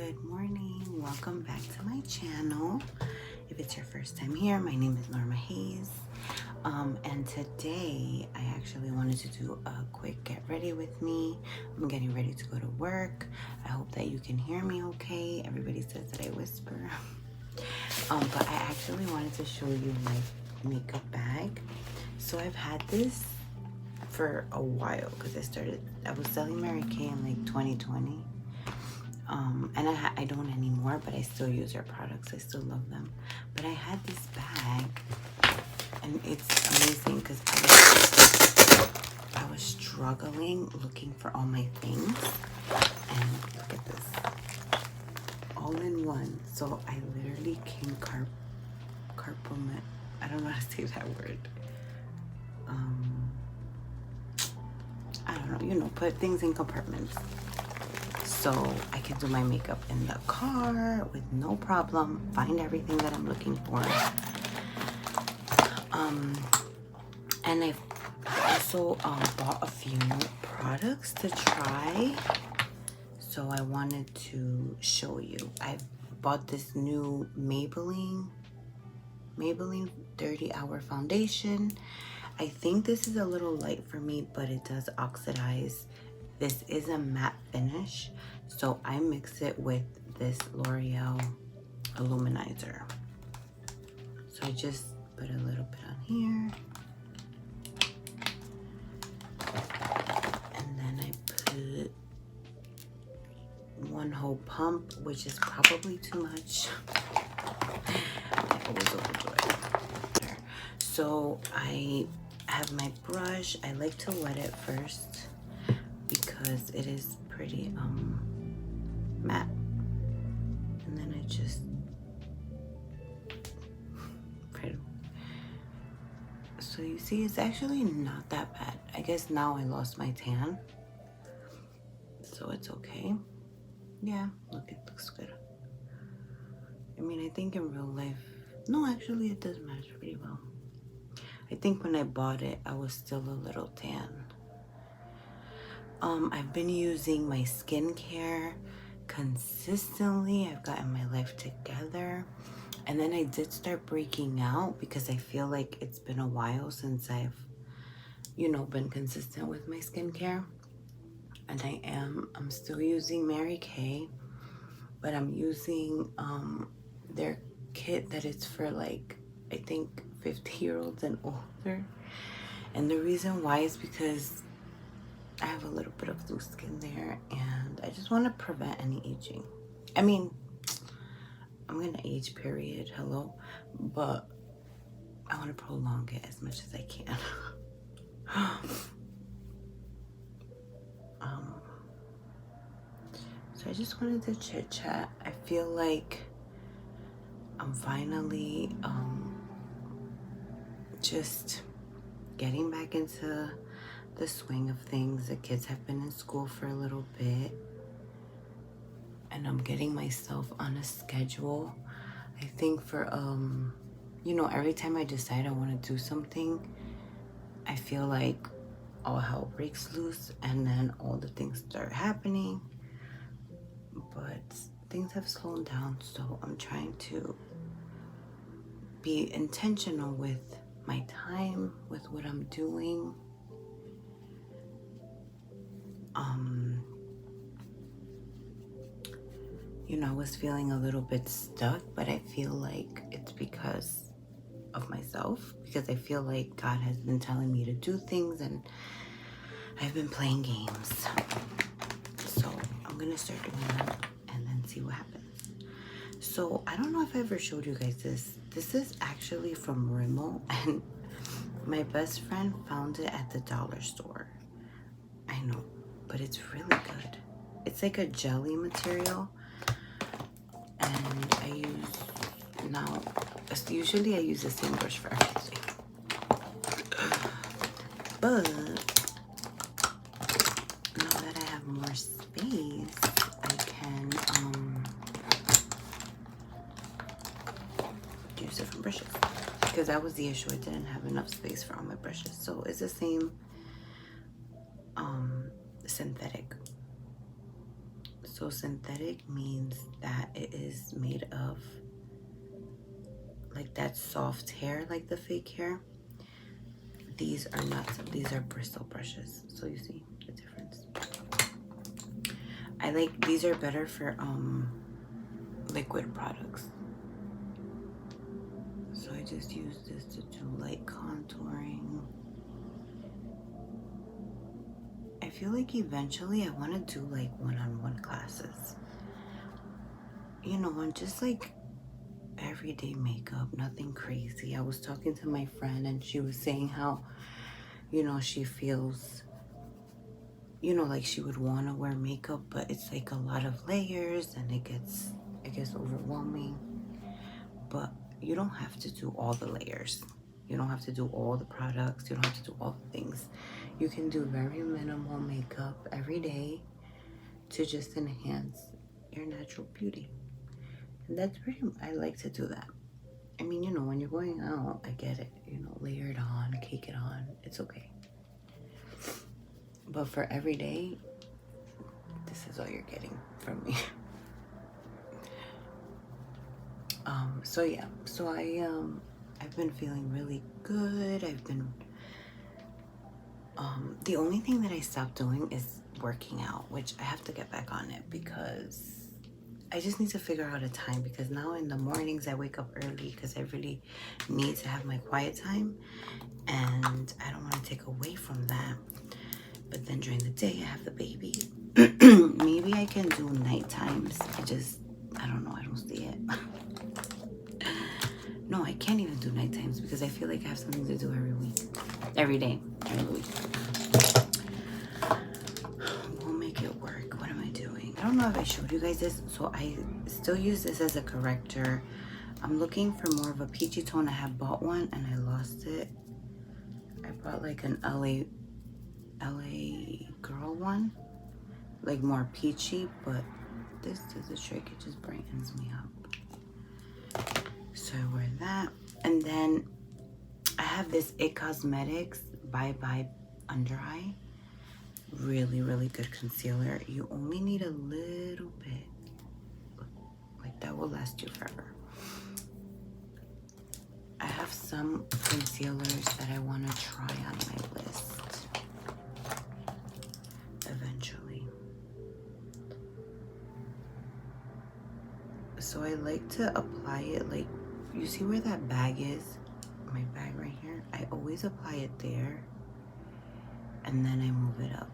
Good morning. Welcome back to my channel. If it's your first time here, my name is Norma Hayes. And today I actually wanted to do a quick get ready with me. I'm getting ready to go to work. I hope that you can hear me okay. Everybody says that I whisper. But I actually wanted to show you my makeup bag. So I've had this for a while because I was selling Mary Kay in like 2020. And I don't anymore, but I still use her products. I still love them. But I had this bag, and it's amazing because I was struggling looking for all my things. And look at this, all in one. So I literally can carpomate. I don't know how to say that word. I don't know. Put things in compartments. So I can do my makeup in the car with no problem, find everything that I'm looking for. And I've also bought a few products to try. So I wanted to show you. I've bought this new Maybelline 30 Hour Foundation. I think this is a little light for me, but it does oxidize. This is a matte finish, so I mix it with this L'Oreal Illuminizer. So I just put a little bit on here. And then I put one whole pump, which is probably too much. I always overdo it. So I have my brush. I like to wet it first because it is pretty matte, and then I just so you see it's actually not that bad. I guess now I lost my tan, so it's okay. Yeah, look, it looks good. I mean, I think in real life, no, actually it does match pretty well. I think when I bought it I was still a little tan. I've been using my skincare consistently. I've gotten my life together. And then I did start breaking out because I feel like it's been a while since I've, been consistent with my skincare. And I'm still using Mary Kay, but I'm using their kit that is for like, I think 50-year-olds and older. And the reason why is because I have a little bit of loose skin there, and I just want to prevent any aging. I mean, I'm gonna age, period, hello, but I want to prolong it as much as I can. So I just wanted to chit chat. I feel like I'm finally just getting back into the swing of things. The kids have been in school for a little bit, and I'm getting myself on a schedule. I think for every time I decide I want to do something, I feel like all hell breaks loose, and then all the things start happening. But things have slowed down, so I'm trying to be intentional with my time, with what I'm doing. I was feeling a little bit stuck, but I feel like it's because of myself, because I feel like God has been telling me to do things and I've been playing games. So I'm gonna start doing that and then see what happens. So I don't know if I ever showed you guys this. This is actually from Rimmel, and my best friend found it at the dollar store. I know, but it's really good. It's like a jelly material, and usually I use the same brush for everything. But now that I have more space, I can use different brushes, because that was the issue. I didn't have enough space for all my brushes. So it's the same synthetic. So synthetic means that it is made of like that soft hair, like the fake hair. These are not, these are bristle brushes. So you see the difference. I like, these are better for liquid products. So I just use this to do light contouring. I feel like eventually I want to do like one-on-one classes. You know, and just like everyday makeup, nothing crazy. I was talking to my friend and she was saying how, you know, she feels, you know, like she would want to wear makeup, but it's like a lot of layers and it gets overwhelming. But you don't have to do all the layers. You don't have to do all the products. You don't have to do all the things. You can do very minimal makeup every day to just enhance your natural beauty. And that's pretty, I like to do that. I mean, you know, when you're going out, I get it. You know, layer it on, cake it on. It's okay. But for every day, this is all you're getting from me. So yeah. So I've been feeling really good. I've been the only thing that I stopped doing is working out, which I have to get back on it because I just need to figure out a time, because now in the mornings I wake up early because I really need to have my quiet time and I don't want to take away from that. But then during the day I have the baby. Maybe I can do night times. I don't know, I don't see it. No, I can't even do night times because I feel like I have something to do every day during the week. We'll make it work. What am I doing? I don't know if I showed you guys this. So I still use this as a corrector. I'm looking for more of a peachy tone. I have bought one and I lost it. I bought like an LA girl one, like more peachy, but this does the trick. It just brightens me up. So I wear that. And then I have this It Cosmetics Bye Bye Under Eye. Really, really good concealer. You only need a little bit. Like that will last you forever. I have some concealers that I want to try on my list eventually. So I like to apply it, like, you see where that bag is? My bag right here? I always apply it there and then I move it up.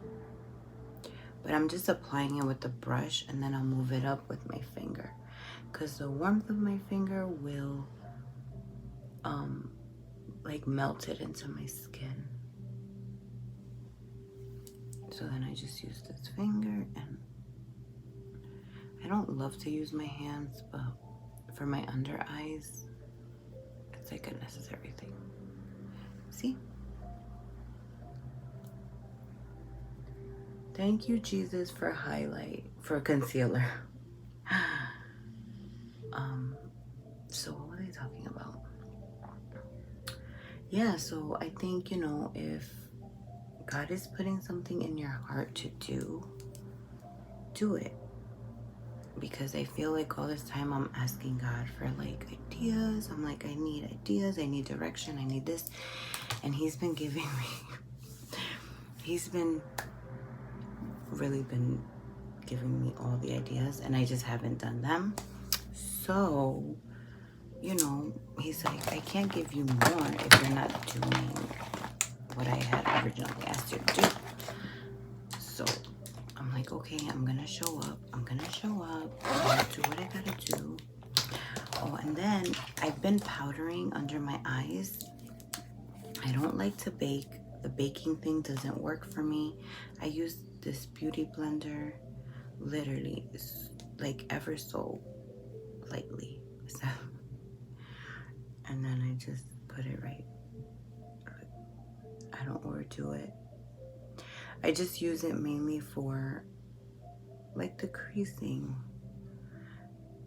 But I'm just applying it with the brush and then I'll move it up with my finger, because the warmth of my finger will like melt it into my skin. So then I just use this finger, and I don't love to use my hands, but for my under eyes, it's like a necessary thing. See? Thank you, Jesus, for concealer. So what was I talking about? Yeah, so I think, you know, if God is putting something in your heart to do it. Because I feel like all this time I'm asking God for like ideas. I'm like, I need ideas, I need direction, I need this. And he's been giving me, he's been giving me all the ideas and I just haven't done them. So, you know, he's like, I can't give you more if you're not doing what I had originally asked you to do. So I'm like, okay, I'm gonna show up. I'm gonna do what I gotta do. Oh, and then I've been powdering under my eyes. I don't like to bake. The baking thing doesn't work for me. I use this beauty blender, literally, it's like ever so lightly. So, and then I just put it right. I don't overdo it. I just use it mainly for like the creasing,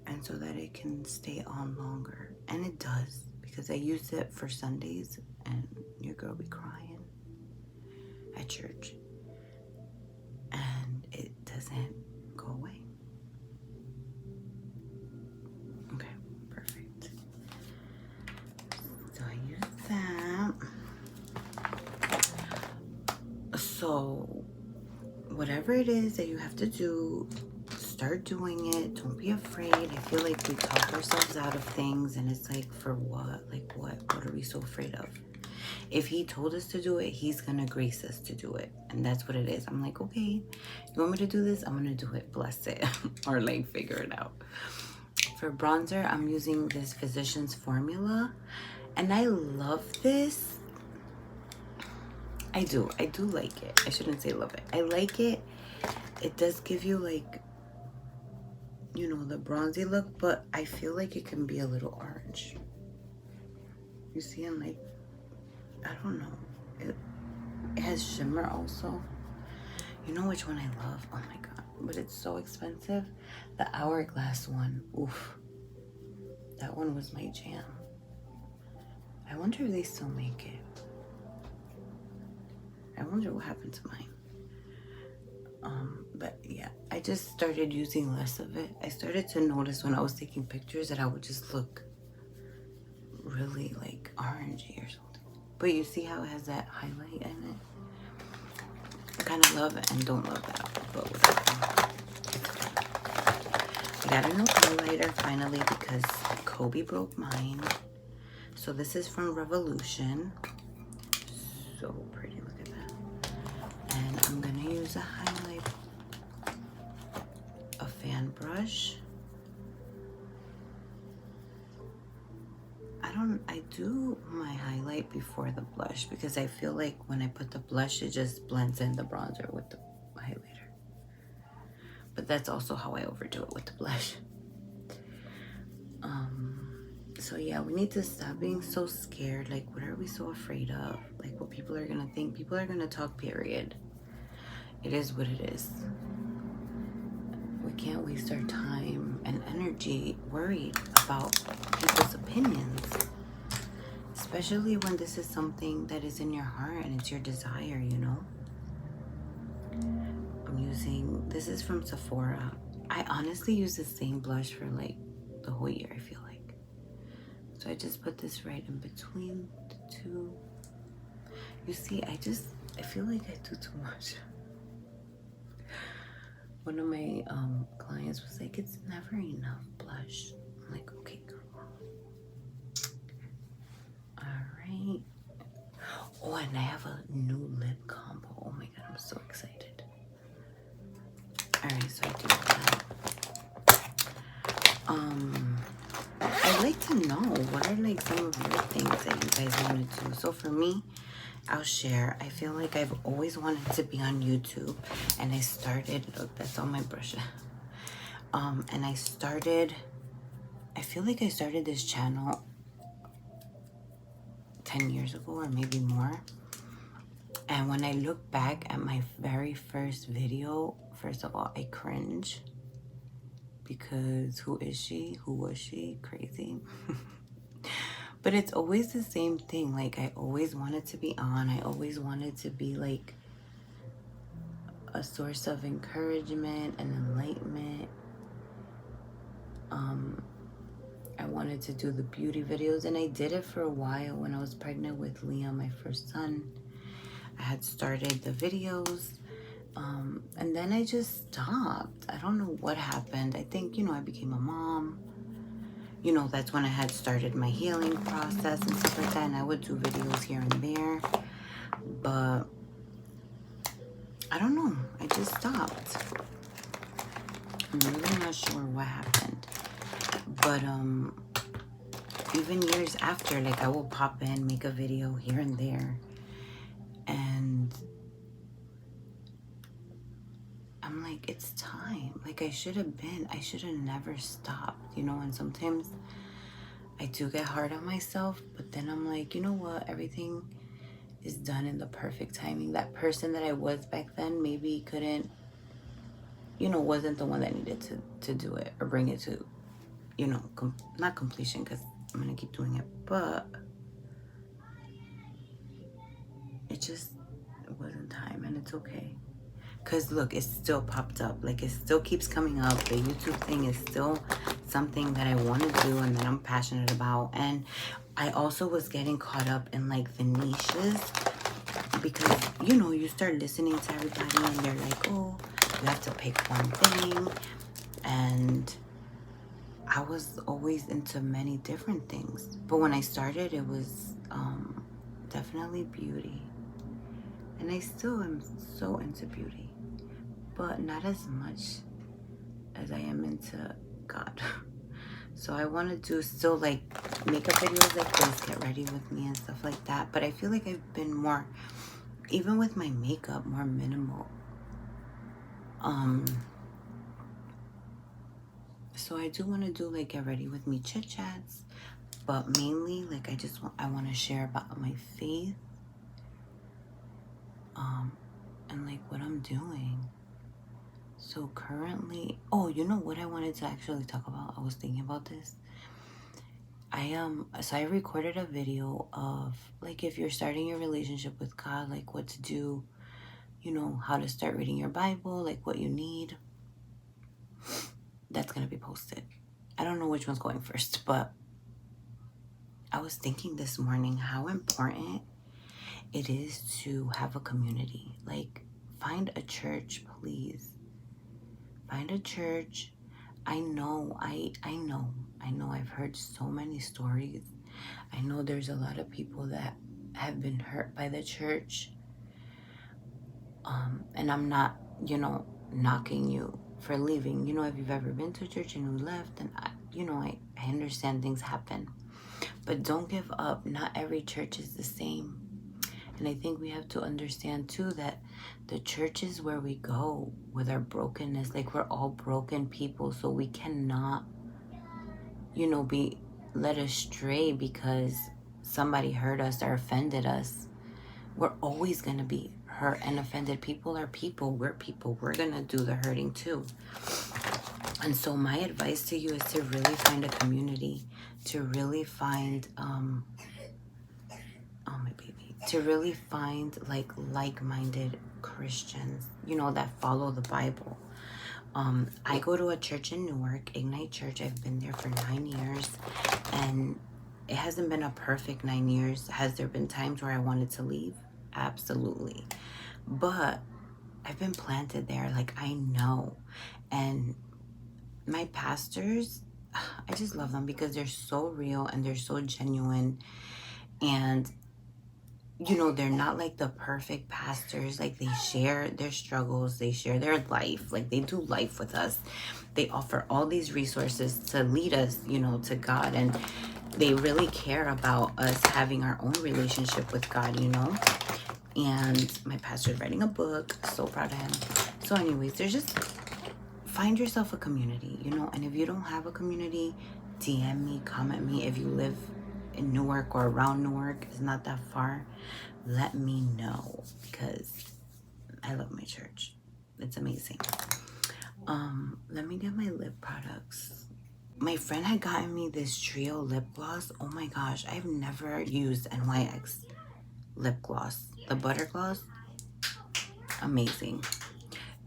and so that it can stay on longer. And it does, because I use it for Sundays and your girl be crying at church and it doesn't go away. So whatever it is that you have to do, start doing it. Don't be afraid. I feel like we talk ourselves out of things, and it's like, for what? Like, what are we so afraid of? If he told us to do it, he's gonna grace us to do it. And that's what it is. I'm like, okay, you want me to do this? I'm gonna do it. Bless it. Or like figure it out. For bronzer, I'm using this Physicians Formula, and I love this. I do like it. I shouldn't say love it. I like it. It does give you like, you know, the bronzy look, but I feel like it can be a little orange. You see, I'm like, I don't know. It has shimmer also. You know which one I love? Oh my god, but it's so expensive. The Hourglass one. Oof. That one was my jam. I wonder if they still make it. I wonder what happened to mine. But yeah, I just started using less of it. I started to notice when I was taking pictures that I would just look really like orangey or something. But you see how it has that highlight in it? I kind of love it and don't love that, but whatever. I got a new highlighter finally because Kobe broke mine. So this is from Revolution. So pretty, look at that. And I'm gonna use a highlight, a fan brush. I do my highlight before the blush because I feel like when I put the blush, it just blends in the bronzer with the highlighter. But that's also how I overdo it with the blush. So yeah, we need to stop being so scared. Like, what are we so afraid of? Like, what people are gonna think. People are gonna talk, period. It is what it is. We can't waste our time and energy worried about people's opinions. Especially when this is something that is in your heart and it's your desire, you know? I'm using, this is from Sephora. I honestly use the same blush for like the whole year, I feel like. So I just put this right in between the two. You see, I feel like I do too much. One of my clients was like, it's never enough blush. I'm like, okay, girl. Alright. Oh, and I have a new lip combo. Oh my god, I'm so excited. Alright, so I do that. I'd like to know, what are like some of your things that you guys want to do? So for me, I'll share. I feel like I've always wanted to be on YouTube, and I started, look, that's on my brush. And I feel like I started this channel 10 years ago or maybe more. And when I look back at my very first video, first of all, I cringe. Because who is she? Who was she? Crazy. But it's always the same thing. Like, I always wanted to be on. I always wanted to be like a source of encouragement and enlightenment. I wanted to do the beauty videos, and I did it for a while when I was pregnant with Liam, my first son. I had started the videos. And then I just stopped. I don't know what happened. I think, you know, I became a mom. You know, that's when I had started my healing process and stuff like that. And I would do videos here and there. But I don't know. I just stopped. I'm really not sure what happened. But even years after, like, I will pop in, make a video here and there. And I'm like, it's time. Like, I should have never stopped, you know? And sometimes I do get hard on myself, but then I'm like, you know what? Everything is done in the perfect timing. That person that I was back then maybe couldn't, you know, wasn't the one that needed to do it or bring it to, you know, not completion, because I'm going to keep doing it, but it wasn't time, and it's okay. Because look, it still popped up. Like, it still keeps coming up. The YouTube thing is still something that I want to do and that I'm passionate about. And I also was getting caught up in like the niches, because, you know, you start listening to everybody and they're like, oh, you have to pick one thing. And I was always into many different things. But when I started, it was definitely beauty. And I still am so into beauty, but not as much as I am into God. So I want to do still like makeup videos like this, get ready with me and stuff like that. But I feel like I've been more, even with my makeup, more minimal. So I do want to do like get ready with me chit chats, but mainly like I want to share about my faith, and like what I'm doing. So currently, oh, you know what I wanted to actually talk about? I was thinking about this. So I recorded a video of like if you're starting your relationship with God, like what to do, you know, how to start reading your Bible, like what you need. That's gonna be posted. I don't know which one's going first, but I was thinking this morning how important it is to have a community. Like, find a church, please. Find a church. I know I've heard so many stories. I know there's a lot of people that have been hurt by the church. And I'm not, you know, knocking you for leaving. You know, if you've ever been to a church and you left, and I understand things happen. But don't give up. Not every church is the same. And I think we have to understand too that the churches where we go with our brokenness, like we're all broken people, so we cannot, you know, be led astray because somebody hurt us or offended us. We're always going to be hurt and offended. People are people. We're people. We're going to do the hurting too. And so my advice to you is to really find a community, to really find, oh my baby, to really find like-minded Christians, you know, that follow the Bible. I go to a church in Newark, Ignite Church. I've been there for 9 years, and it hasn't been a perfect 9 years. Has there been times where I wanted to leave? Absolutely. But I've been planted there, like I know. And my pastors, I just love them because they're so real and they're so genuine. And you know, they're not like the perfect pastors. Like, they share their struggles, they share their life, like they do life with us. They offer all these resources to lead us, you know, to God. And they really care about us having our own relationship with God, you know. And my pastor's writing a book, so proud of him. So anyways, there's just, find yourself a community, you know. And if you don't have a community, DM me, comment me. If you live in Newark or around Newark, it's not that far, let me know, because I love my church. It's amazing. Let me get my lip products. My friend had gotten me this trio lip gloss. Oh my gosh, I've never used NYX lip gloss. The butter gloss, amazing.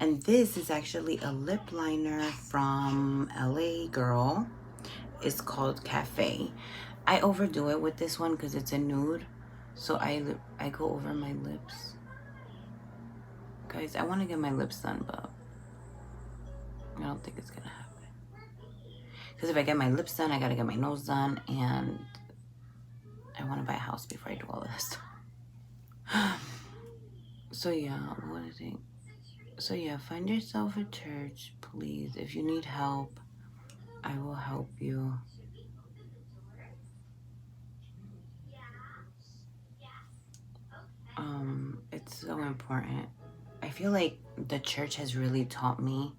And this is actually a lip liner from LA Girl. It's called Cafe. I overdo it with this one because it's a nude, so I go over my lips. Guys, I want to get my lips done, but I don't think it's gonna happen. Because if I get my lips done, I gotta get my nose done, and I want to buy a house before I do all of this. So yeah, what I think. So yeah, find yourself a church, please. If you need help, I will help you. It's so important. I feel like the church has really taught me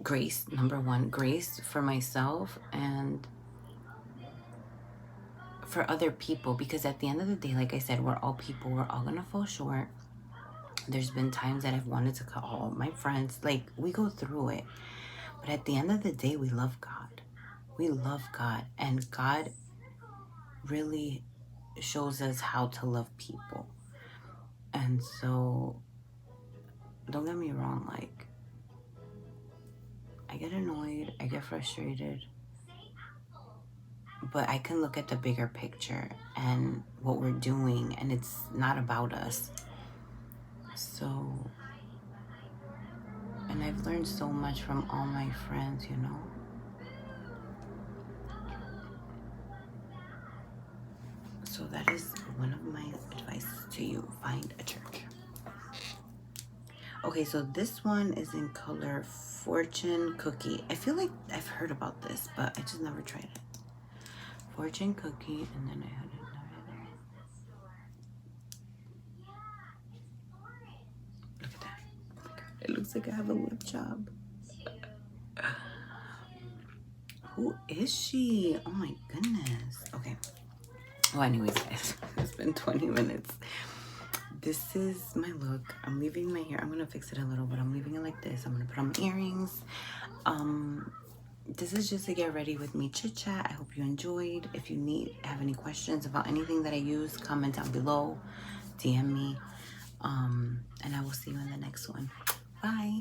grace. Number one, grace for myself and for other people, because at the end of the day, like I said, we're all people. We're all gonna fall short. There's been times that I've wanted to call my friends. Like, we go through it. But at the end of the day, we love God. We love God. And God really shows us how to love people. And so, don't get me wrong, like, I get annoyed, I get frustrated. but I can look at the bigger picture and what we're doing, and it's not about us. So, and I've learned so much from all my friends, you know. So that is one of my advice to you. Find a church. Okay, so this one is in color Fortune Cookie. I feel like I've heard about this, but I just never tried it. Fortune Cookie, and then I had another. Look at that. Oh my God, it looks like I have a lip job. Who is she? Oh my goodness. Okay. Well, anyways, guys, it's been 20 minutes. This is my look. I'm leaving my hair. I'm gonna fix it a little, but I'm leaving it like this. I'm gonna put on my earrings. This is just to get ready with me chit chat. I hope you enjoyed. If you have any questions about anything that I use, comment down below, DM me, and I will see you in the next one. Bye.